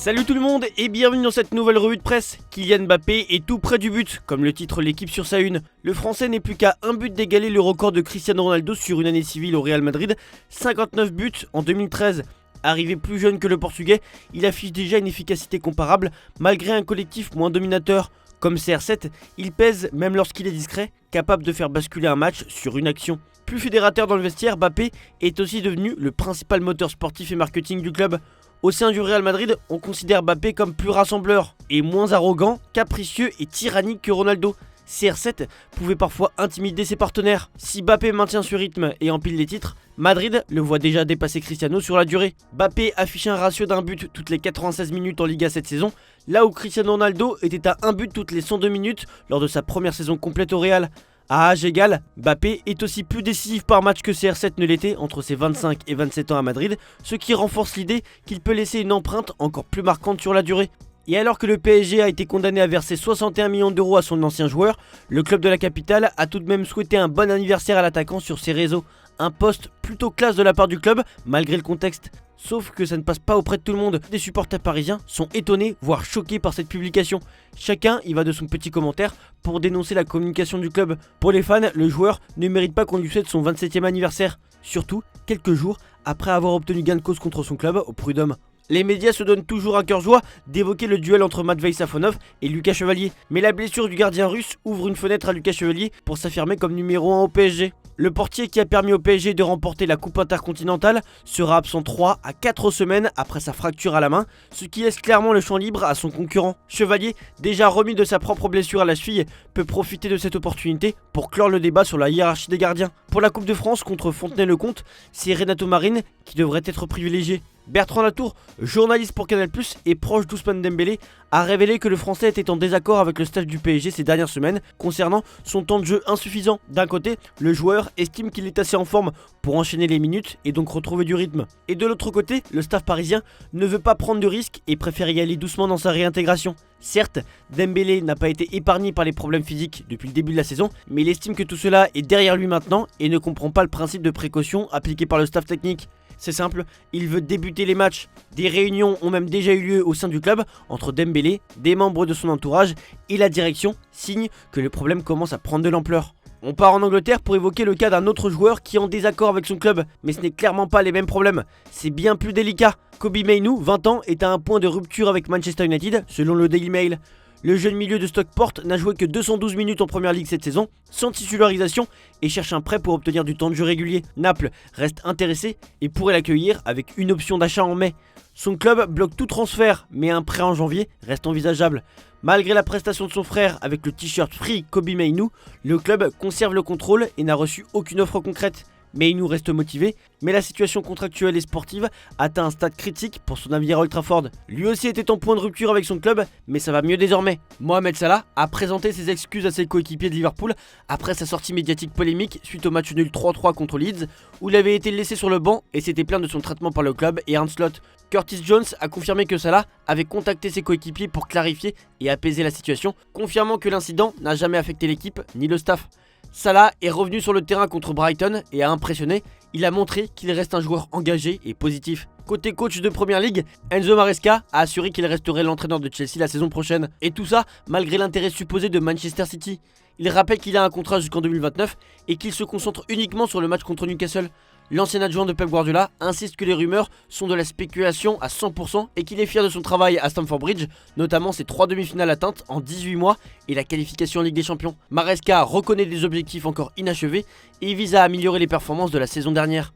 Salut tout le monde et bienvenue dans cette nouvelle revue de presse. Kylian Mbappé est tout près du but, comme le titre l'équipe sur sa une. Le français n'est plus qu'à un but d'égaler le record de Cristiano Ronaldo sur une année civile au Real Madrid, 59 buts en 2013. Arrivé plus jeune que le portugais, il affiche déjà une efficacité comparable malgré un collectif moins dominateur. Comme CR7, il pèse même lorsqu'il est discret, capable de faire basculer un match sur une action. Plus fédérateur dans le vestiaire, Mbappé est aussi devenu le principal moteur sportif et marketing du club. Au sein du Real Madrid, on considère Mbappé comme plus rassembleur et moins arrogant, capricieux et tyrannique que Ronaldo. CR7 pouvait parfois intimider ses partenaires. Si Mbappé maintient ce rythme et empile les titres, Madrid le voit déjà dépasser Cristiano sur la durée. Mbappé affiche un ratio d'un but toutes les 96 minutes en Liga cette saison, là où Cristiano Ronaldo était à un but toutes les 102 minutes lors de sa première saison complète au Real. À âge égal, Mbappé est aussi plus décisif par match que CR7 ne l'était entre ses 25 et 27 ans à Madrid, ce qui renforce l'idée qu'il peut laisser une empreinte encore plus marquante sur la durée. Et alors que le PSG a été condamné à verser 61 millions d'euros à son ancien joueur, le club de la capitale a tout de même souhaité un bon anniversaire à l'attaquant sur ses réseaux. Un poste plutôt classe de la part du club, malgré le contexte. Sauf que ça ne passe pas auprès de tout le monde. Des supporters parisiens sont étonnés, voire choqués par cette publication. Chacun y va de son petit commentaire pour dénoncer la communication du club. Pour les fans, le joueur ne mérite pas qu'on lui souhaite son 27e anniversaire. Surtout, quelques jours après avoir obtenu gain de cause contre son club au Prud'homme. Les médias se donnent toujours à cœur joie d'évoquer le duel entre Matvei Safonov et Lucas Chevalier. Mais la blessure du gardien russe ouvre une fenêtre à Lucas Chevalier pour s'affirmer comme numéro 1 au PSG. Le portier qui a permis au PSG de remporter la Coupe intercontinentale sera absent 3 à 4 semaines après sa fracture à la main, ce qui laisse clairement le champ libre à son concurrent. Chevalier, déjà remis de sa propre blessure à la cheville, peut profiter de cette opportunité pour clore le débat sur la hiérarchie des gardiens. Pour la Coupe de France contre Fontenay-le-Comte, c'est Renato Marin qui devrait être privilégié. Bertrand Latour, journaliste pour Canal+, et proche d'Ousmane Dembélé, a révélé que le français était en désaccord avec le staff du PSG ces dernières semaines concernant son temps de jeu insuffisant. D'un côté, le joueur estime qu'il est assez en forme pour enchaîner les minutes et donc retrouver du rythme. Et de l'autre côté, le staff parisien ne veut pas prendre de risques et préfère y aller doucement dans sa réintégration. Certes, Dembélé n'a pas été épargné par les problèmes physiques depuis le début de la saison, mais il estime que tout cela est derrière lui maintenant et ne comprend pas le principe de précaution appliqué par le staff technique. C'est simple, il veut débuter les matchs. Des réunions ont même déjà eu lieu au sein du club entre Dembélé, des membres de son entourage et la direction, signe que le problème commence à prendre de l'ampleur. On part en Angleterre pour évoquer le cas d'un autre joueur qui est en désaccord avec son club, mais ce n'est clairement pas les mêmes problèmes, c'est bien plus délicat. Kobbie Mainoo, 20 ans, est à un point de rupture avec Manchester United, selon le Daily Mail. Le jeune milieu de Stockport n'a joué que 212 minutes en première ligue cette saison, sans titularisation, et cherche un prêt pour obtenir du temps de jeu régulier. Naples reste intéressé et pourrait l'accueillir avec une option d'achat en mai. Son club bloque tout transfert, mais un prêt en janvier reste envisageable. Malgré la prestation de son frère avec le t-shirt Free Kobbie Mainoo, le club conserve le contrôle et n'a reçu aucune offre concrète. Mainoo reste motivé, mais la situation contractuelle et sportive atteint un stade critique pour son avenir à Old Trafford. Lui aussi était en point de rupture avec son club, mais ça va mieux désormais. Mohamed Salah a présenté ses excuses à ses coéquipiers de Liverpool après sa sortie médiatique polémique suite au match nul 3-3 contre Leeds, où il avait été laissé sur le banc et s'était plaint de son traitement par le club et Arne Slot. Curtis Jones a confirmé que Salah avait contacté ses coéquipiers pour clarifier et apaiser la situation, confirmant que l'incident n'a jamais affecté l'équipe ni le staff. Salah est revenu sur le terrain contre Brighton et a impressionné, il a montré qu'il reste un joueur engagé et positif. Côté coach de Première Ligue, Enzo Maresca a assuré qu'il resterait l'entraîneur de Chelsea la saison prochaine. Et tout ça malgré l'intérêt supposé de Manchester City. Il rappelle qu'il a un contrat jusqu'en 2029 et qu'il se concentre uniquement sur le match contre Newcastle. L'ancien adjoint de Pep Guardiola insiste que les rumeurs sont de la spéculation à 100% et qu'il est fier de son travail à Stamford Bridge, notamment ses 3 demi-finales atteintes en 18 mois et la qualification en Ligue des Champions. Maresca reconnaît des objectifs encore inachevés et vise à améliorer les performances de la saison dernière.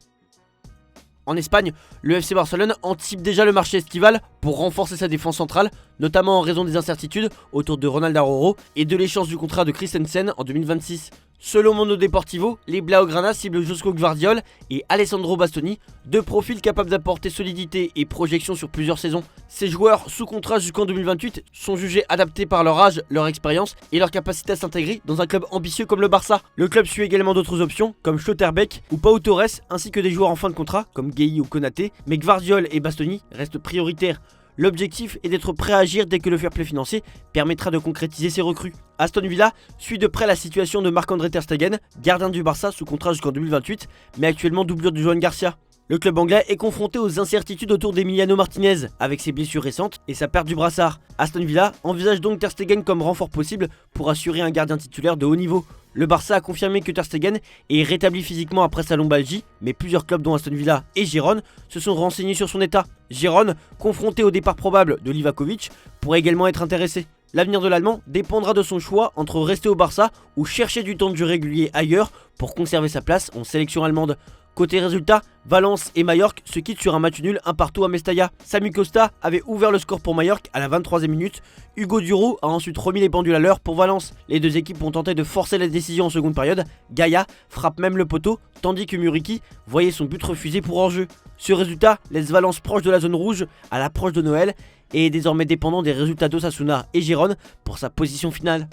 En Espagne, le FC Barcelone anticipe déjà le marché estival pour renforcer sa défense centrale, notamment en raison des incertitudes autour de Ronald Araujo et de l'échéance du contrat de Christensen en 2026. Selon Mundo Deportivo, les Blaugrana ciblent Josko Gvardiol et Alessandro Bastoni, deux profils capables d'apporter solidité et projection sur plusieurs saisons. Ces joueurs sous contrat jusqu'en 2028 sont jugés adaptés par leur âge, leur expérience et leur capacité à s'intégrer dans un club ambitieux comme le Barça. Le club suit également d'autres options comme Schlotterbeck ou Pau Torres ainsi que des joueurs en fin de contrat comme Gueye ou Konaté, mais Gvardiol et Bastoni restent prioritaires. L'objectif est d'être prêt à agir dès que le fair play financier permettra de concrétiser ses recrues. Aston Villa suit de près la situation de Marc-André ter Stegen, gardien du Barça sous contrat jusqu'en 2028, mais actuellement doublure de Joan Garcia. Le club anglais est confronté aux incertitudes autour d'Emiliano Martinez, avec ses blessures récentes et sa perte du brassard. Aston Villa envisage donc Ter Stegen comme renfort possible pour assurer un gardien titulaire de haut niveau. Le Barça a confirmé que Ter Stegen est rétabli physiquement après sa lombalgie, mais plusieurs clubs dont Aston Villa et Gérone se sont renseignés sur son état. Gérone, confronté au départ probable de Livakovic, pourrait également être intéressé. L'avenir de l'Allemand dépendra de son choix entre rester au Barça ou chercher du temps de jeu régulier ailleurs pour conserver sa place en sélection allemande. Côté résultat, Valence et Majorque se quittent sur un match nul 1-1 à Mestalla. Sami Costa avait ouvert le score pour Majorque à la 23e minute. Hugo Duro a ensuite remis les pendules à l'heure pour Valence. Les deux équipes ont tenté de forcer la décision en seconde période. Gaïa frappe même le poteau, tandis que Muriqi voyait son but refusé pour hors-jeu. Ce résultat laisse Valence proche de la zone rouge à l'approche de Noël et est désormais dépendant des résultats d'Osasuna et Gérone pour sa position finale.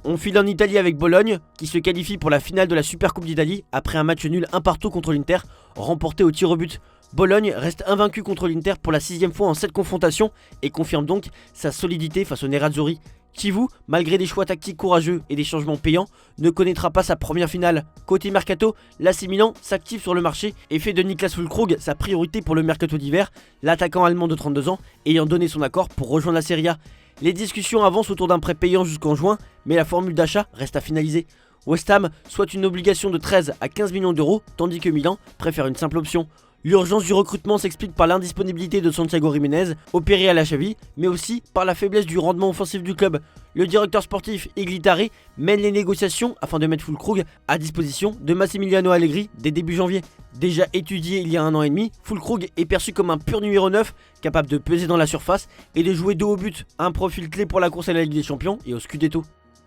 On file en Italie avec Bologne, qui se qualifie pour la finale de la Supercoupe d'Italie après un match nul 1-1 contre l'Inter, remporté au tir au but. Bologne reste invaincu contre l'Inter pour la 6ème fois en 7 confrontations et confirme donc sa solidité face aux Nerazzurri. Chivu, malgré des choix tactiques courageux et des changements payants, ne connaîtra pas sa première finale. Côté mercato, l'AC Milan s'active sur le marché et fait de Niklas Füllkrug sa priorité pour le mercato d'hiver, l'attaquant allemand de 32 ans ayant donné son accord pour rejoindre la Serie A. Les discussions avancent autour d'un prêt payant jusqu'en juin, mais la formule d'achat reste à finaliser. West Ham souhaite une obligation de 13 à 15 millions d'euros, tandis que Milan préfère une simple option. L'urgence du recrutement s'explique par l'indisponibilité de Santiago Jiménez, opéré à la cheville, mais aussi par la faiblesse du rendement offensif du club. Le directeur sportif Iglitari mène les négociations afin de mettre Füllkrug à disposition de Massimiliano Allegri dès début janvier. Déjà étudié il y a 1 an et demi, Füllkrug est perçu comme un pur numéro 9, capable de peser dans la surface et de jouer de haut but, un profil clé pour la course à la Ligue des Champions et au Scudetto.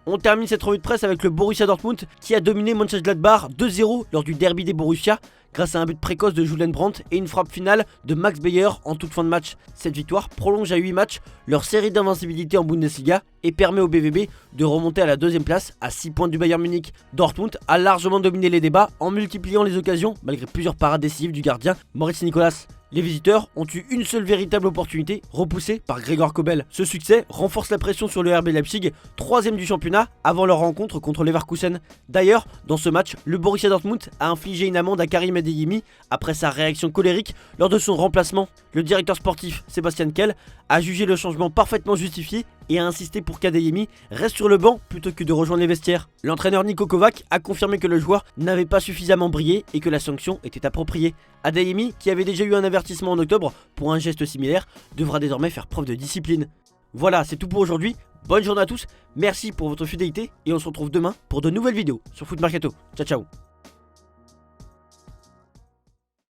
On termine cette revue de presse avec le Borussia Dortmund qui a dominé Mönchengladbach 2-0 lors du derby des Borussia grâce à un but précoce de Julian Brandt et une frappe finale de Max Beyer en toute fin de match. Cette victoire prolonge à 8 matchs leur série d'invincibilité en Bundesliga et permet au BVB de remonter à la 2ème place à 6 points du Bayern Munich. Dortmund a largement dominé les débats en multipliant les occasions malgré plusieurs parades décisives du gardien Moritz Nicolas. Les visiteurs ont eu une seule véritable opportunité, repoussée par Gregor Kobel. Ce succès renforce la pression sur le RB Leipzig, 3ème du championnat, avant leur rencontre contre Leverkusen. D'ailleurs, dans ce match, le Borussia Dortmund a infligé une amende à Karim Adeyemi après sa réaction colérique lors de son remplacement. Le directeur sportif, Sébastien Kehl, a jugé le changement parfaitement justifié et a insisté pour qu'Adeyemi reste sur le banc plutôt que de rejoindre les vestiaires. L'entraîneur Niko Kovac a confirmé que le joueur n'avait pas suffisamment brillé et que la sanction était appropriée. Adeyemi, qui avait déjà eu un avertissement en octobre pour un geste similaire, devra désormais faire preuve de discipline. Voilà, c'est tout pour aujourd'hui. Bonne journée à tous, merci pour votre fidélité et on se retrouve demain pour de nouvelles vidéos sur Foot Mercato. Ciao ciao.